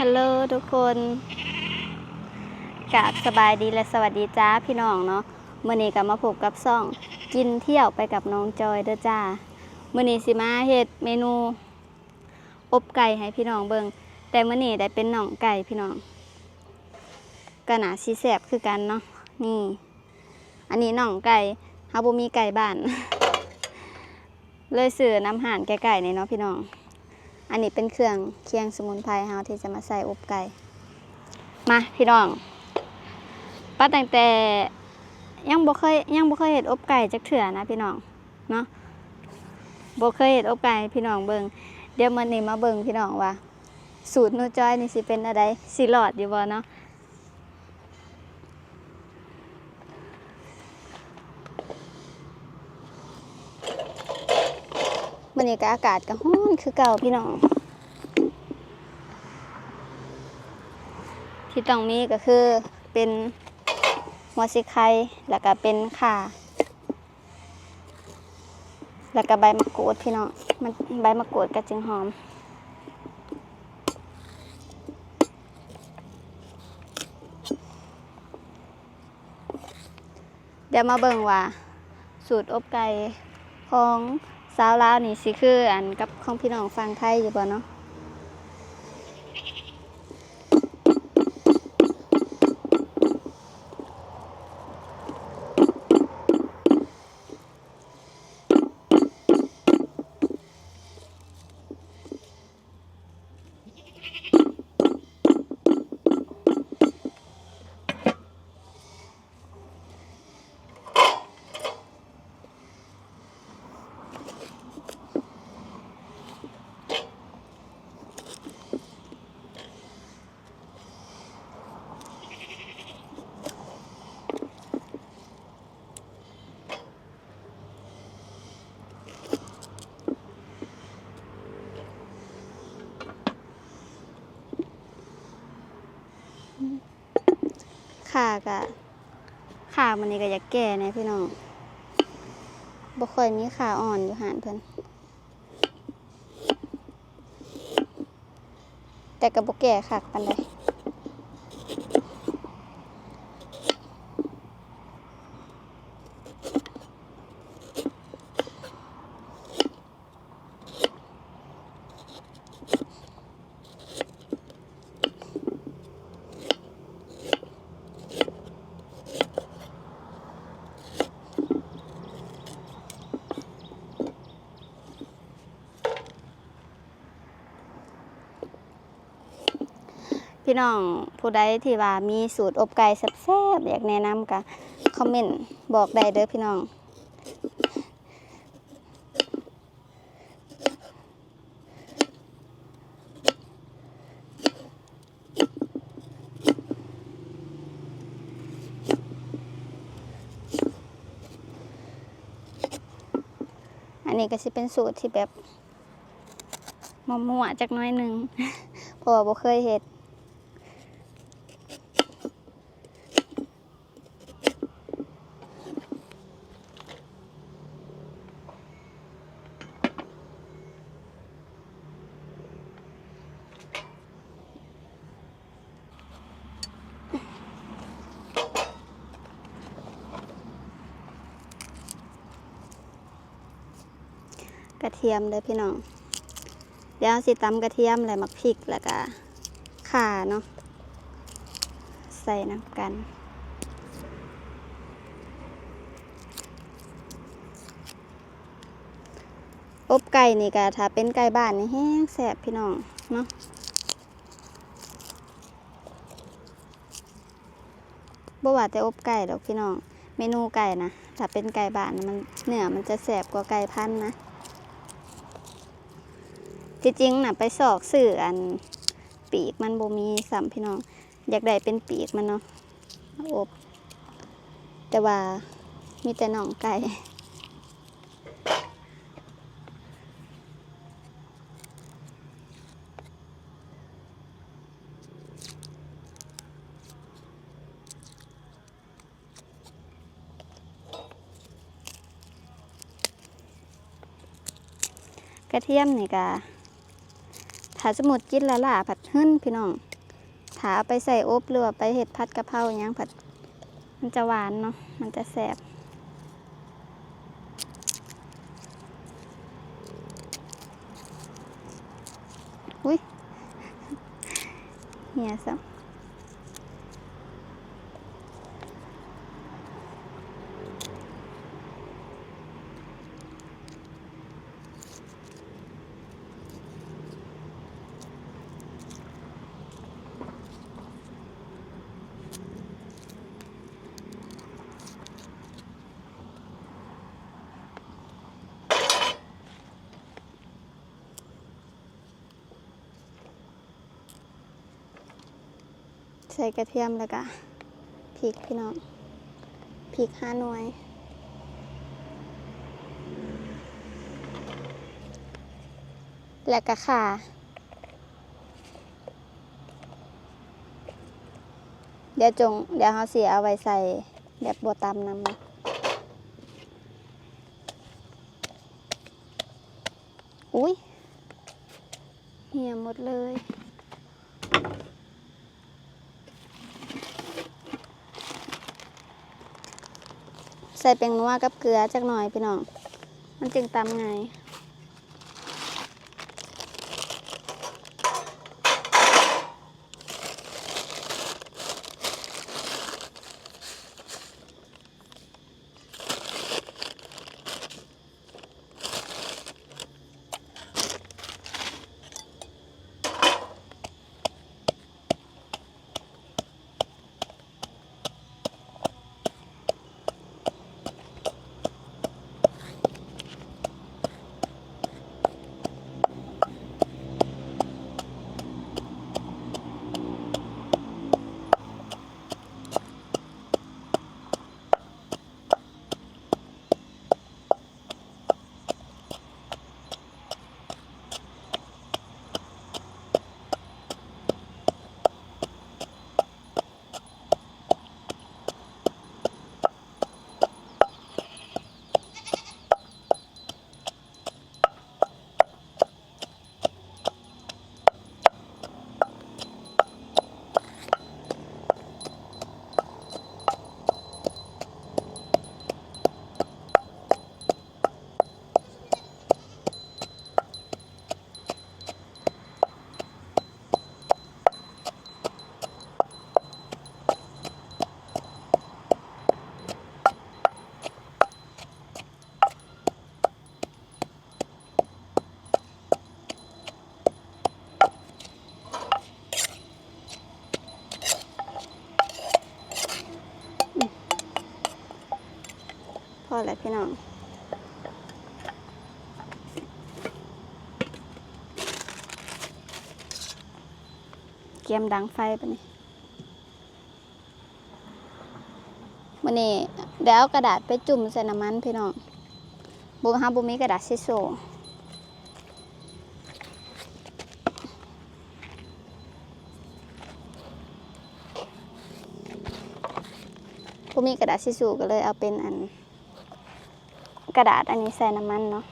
ฮัลโหลทุกคนกราบสบายดีและสวัสดีจ้าพี่น้องเนาะมื้อนี้ก็มาพบกับซ่องกินเที่ยวไปกับน้องจอยเด้อจ้ามื้อนี้สิมาเฮ็ดเมนูอบไก่ให้พี่น้องเบิ่งแต่มื้อนี้ได้เป็นน่องไก่พี่น้องก็น่าสิแซ่บคือกันเนาะนี่อันนี้น่องไก่เฮาบ่มีไก่บ้าน เลยซื้อน้ำห่านไก่ๆนี่เนาะพี่น้องอันนี้เป็นเครื่องเคียงสมุนไพรเฮาที่จะมาใส่อบไก่มาพี่น้องป้าตั้งแต่ยังบ่เคยเฮ็ดอบไก่จักเทื่อนะพี่น้องเนาะบ่เคยเฮ็ดอบไก่พี่น้องเบิ่งเดี๋ยวมื้อนี้มาเบิ่งพี่น้องว่าสูตรหนูจ้อยนี่สิเป็นอะไรสิรอดอยู่บ่เนาะมื้อนี้ก็อากาศก็ร้อนคือเก่าพี่น้องที่ต้องมีก็คือเป็นหัวสิไข่แล้วก็เป็นข่าแล้วก็ใบมะกรูดพี่น้องมันใบมะกรูดก็จึงหอมเดี๋ยวมาเบิ่งว่าสูตรอบไก่ของสาวลาวนี่สิคืออันกับของพี่น้องฟังไทยอยู่บ่เนาะข่ามันนี่ก็อยากแก่นะพี่น้องบ่ค่อยมีข่าอ่อนอยู่หานเพิ่นแต่ก็บ่แก่คักปานใดพี่น้องผู้ใดที่ว่ามีสูตรอบไก่แซ่บๆอยากแนะนำก็คอมเมนต์บอกได้เด้อพี่น้องอันนี้ก็สิเป็นสูตรที่แบบมั่วๆจักน้อยหนึ่ง เพราะว่าบ่เคยเฮ็ดกระเทียมเลยพี่น้องเดี๋ยวสิตำกระเทียมแล้วมักพริกแล้วก็ข่าเนาะใส่น้ำกันอบไก่นี่ก็ถ้าเป็นไก่บ้านนี่แห้งแซ่บพี่น้องเนาะบ่ว่าแต่อบไก่ดอกพี่น้องเมนูไก่นะถ้าเป็นไก่บ้านมันเนื้อมันจะแซ่บกว่าไก่พันธุ์นะที่จริงน่ะไปสอกซื้ออันปีกมันบ่มีสัมพี่น้องอยากได้เป็นปีกมันเนาะอบแต่ว่ามีแต่น่องไก่กระเทียมนี่ก็ ถ้า ถ้าสมมุติกินละล่าผัดหึ้นพี่น้องถ้าเอาไปใส่อบหรือว่าไปเฮ็ดผัดกะเพราหยังผัดมันจะหวานเนาะมันจะแซ่บอุ้ยเหี่ยซะใส่กระเทียมแล้วก็พริกพี่น้องพริก5 หน่วยแล้วก็ข่าเดี๋ยวเขาสิเอาไว้ใส่แบบบัวตำนำนะอุ้ยเหี่ยหมดเลยใส่แป้งนัวกับเกลือจักหน่อยพี่น้องมันจึงตำง่ายพอแล้วพี่น้องเกียมดังไฟปะนี่วันนี้เดี๋ยวเอากระดาษไปจุ่มใส่น้ำมันพี่น้องบุมีกระดาษซิโซมีกระดาษซิสูก็เลยเอาเป็นกระดาษอันนี้ใส่น้ำมันเนาะ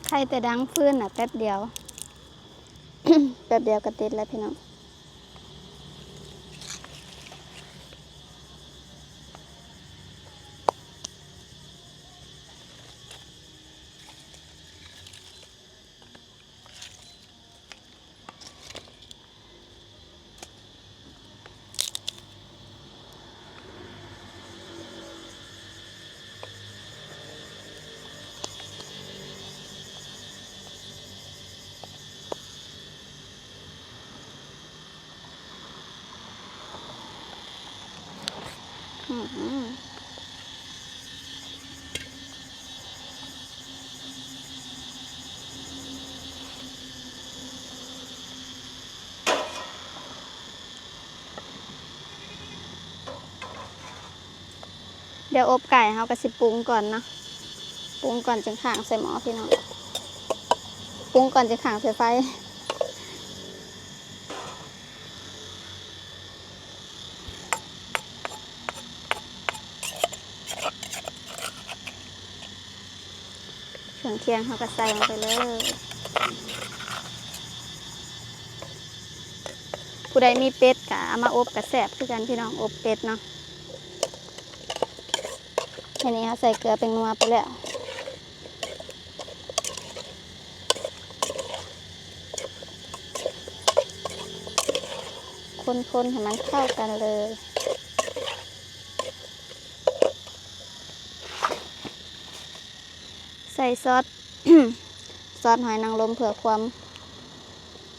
ใครแต่ดังฟื้นอ่ะแป๊บเดียว แป๊บเดียวก็ติดแล้วพี่น้องเดี๋ยวอบไก่เขาก็สิปรุงก่อนเนาะปรุงก่อนจึงข้างใส่หม้อพี่น้องปรุงก่อนจึงข้างใส่ไฟเครื่องเคียงเขาก็ใส่ลงไปเลยผู้ใดมีเป็ดก็เอามาอบกระแสบคือกันพี่น้องอบเป็ดเนาะทีนี้เขาใส่เกลือเป็นนัวไปแล้วคนๆให้มันเข้ากันเลยใส่ซอส ซอสหอยนางรมเผื่อความ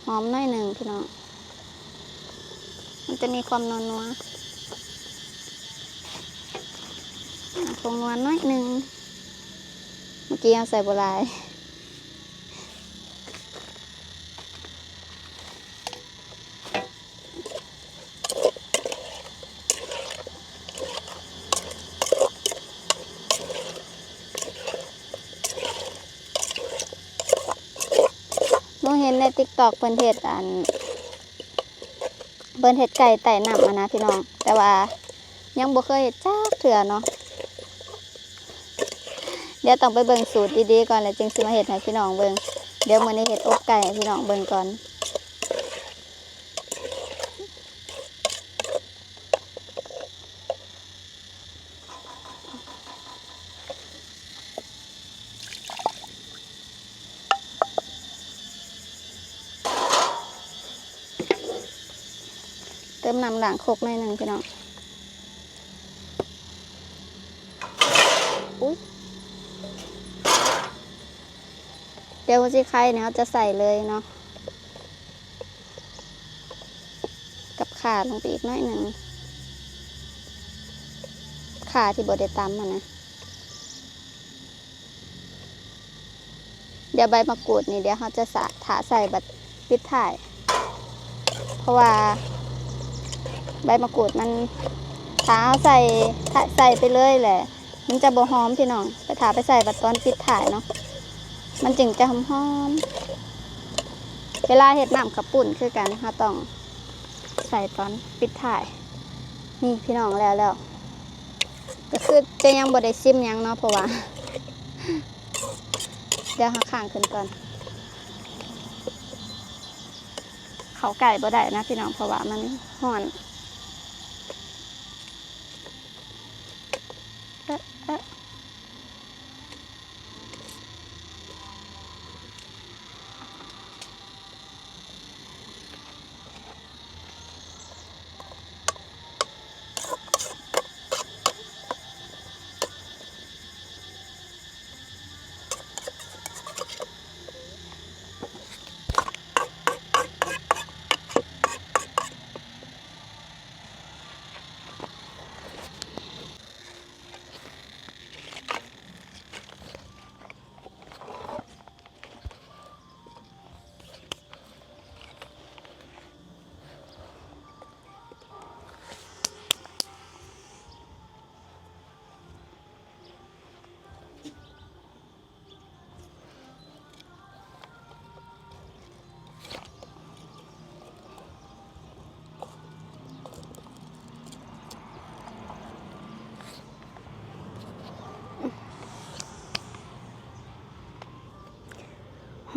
หอมหน่อยหนึ่งพี่น้องมันจะมีความนัวผงนัวน้อยหนึ่งเมื่อกี้เอาใส่บัวลายหนูเห็นในTikTokเพิ่นเฮ็ดไก่ไต่น้ำมานะพี่น้องแต่ว่ายังบ่เคยเฮ็ดจักเทื่อเนาะเดี๋ยวต้องไปเบิ่งสูตรดีๆก่อนแล้วจึงสิมาเฮ็ดให้พี่น้องเบิ่งเดี๋ยวมื้อนี้เฮ็ดอบไก่ให้พี่น้องเบิ่งก่อนเติมน้ำด่างโคกหน่อยหนึ่งพี่น้องอุ๊ยเดี๋ยวสิไข่เนี่ยเขาจะใส่เลยเนาะกับข่าลงไปอีกหน่อยหนึ่งข่าที่บดได้ตำมันนะเดี๋ยวใบมะกรูดนี่เดี๋ยวเขาจะถาใส่บัดปิดท้ายเพราะว่าใบมะกรูดมันถาใส่ไปเลยแหละมันจะบ่หอมพี่น้องไปถาไปใส่บัดตอนปิดท้ายเนาะมันจึงจะหอมเวลาเห็ดน้ำขับปุ่นคือกันเราต้องใส่ตอนปิดท้ายนี่พี่น้องแล้วก็คือจะยังบ่ได้ซิมยังเนาะเพราะว่าเดี๋ยวข้างขึ้นก่อนเขาไก่บ่ได้นะพี่น้องเพราะว่ามันห่อน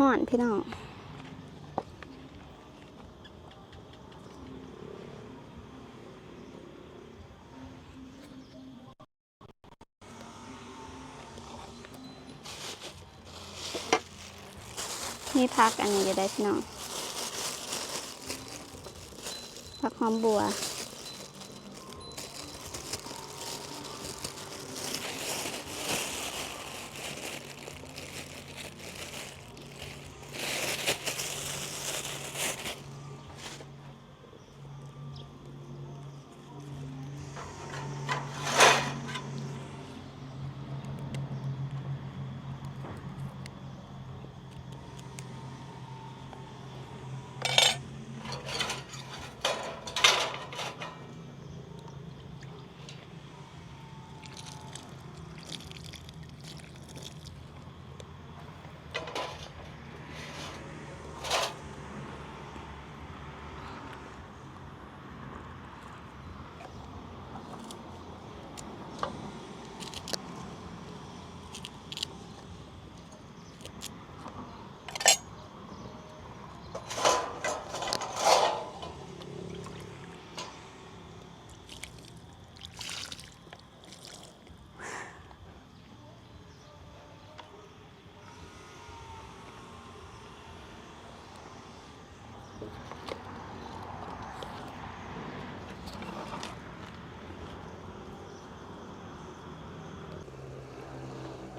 ห่อนพี่น้องมีผักอันนี้จะได้พี่น้องผักหอมบัว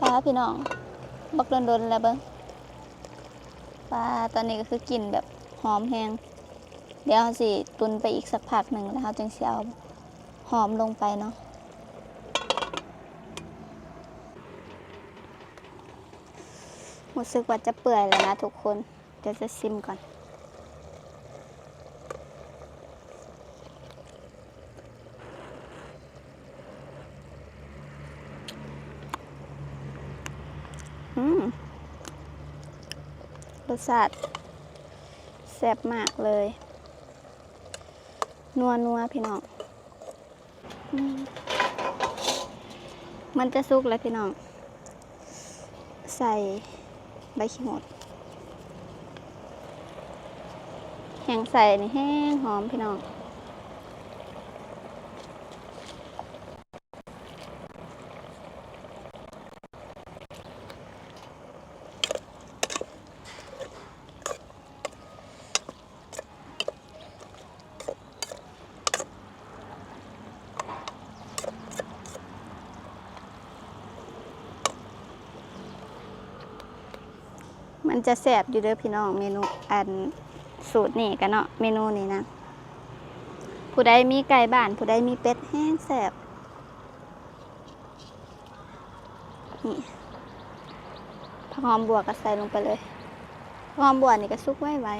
ปลาพี่น้องบักโดนแล้วเบิ้งปลาตอนนี้ก็คือกลิ่นแบบหอมแห้งเดี๋ยวเราสิตุนไปอีกสักพักหนึ่งแล้วเราจึงสิเอาหอมลงไปเนาะรู้สึกว่าจะเปื่อยแล้วนะทุกคนเดี๋ยวจะชิมก่อนรสชาติแซ่บมากเลยนัวพี่น้องมันจะสุกแล้วพี่น้องใส่ใบขี้หมดแห้งใส่นี่แห้งหอมพี่น้องมันจะแซ่บอยู่เด้อพี่น้องเมนูอันสูตรนี่กันเนาะเมนูนี้นะผู้ใดมีไก่บ้านผู้ใดมีเป็ดแห้งแซ่บนี่ผักหอมบัวก็ใส่ลงไปเลยผักหอมบัวนี่ก็สุกไว้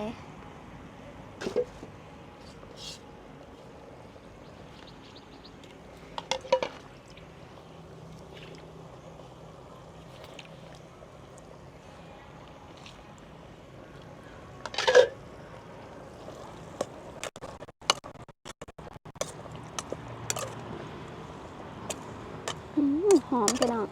หอมพี่น้อง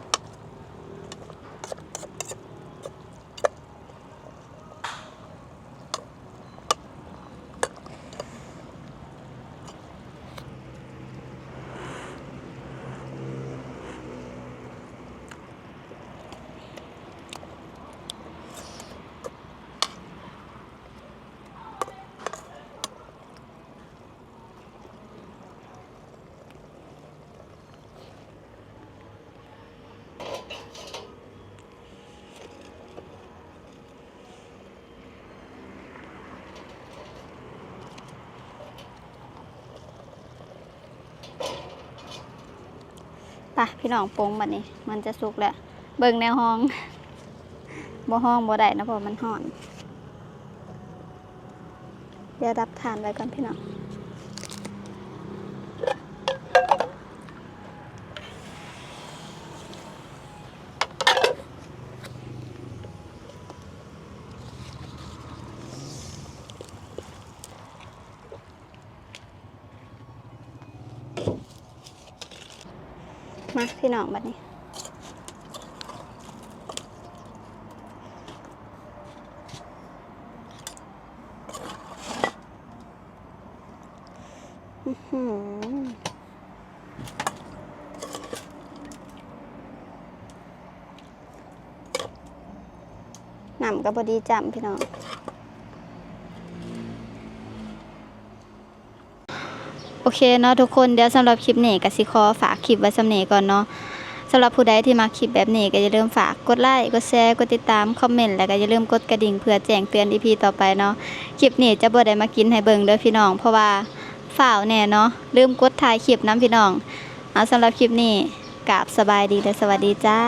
ป่ะพี่น้องปรุงบัดนี้มันจะสุกแล้วเบิ่งในห้องบ่ห้องบ่ได้นะเพราะมันห่อนเดี๋ยวรับทานไว้ก่อนพี่น้องมาพี่น้องบัดนี้ หือน้ำก็พอดีจำพี่น้องโอเคเนาะทุกคนเดี๋ยวสำหรับคลิปนี้ก็สิขอฝากคลิปไว้สำเนีก่อนเนาะสำหรับผู้ใดที่มาคลิปแบบนี้ก็อย่าลืมฝากกดไลค์กดแชร์กดติดตามคอมเมนต์แล้วก็อย่าลืมกดกระดิ่งเพื่อแจ้งเตือน EP ต่อไปเนาะคลิปนี้จะบ่ได้มากินให้เบิ่งเด้อพี่น้องเพราะว่าฝ่าวแน่เนาะลืมกดถ่ายคลิปน้ำพี่น้องเอาสำหรับคลิปนี้กราบสบายดีและสวัสดีจ้า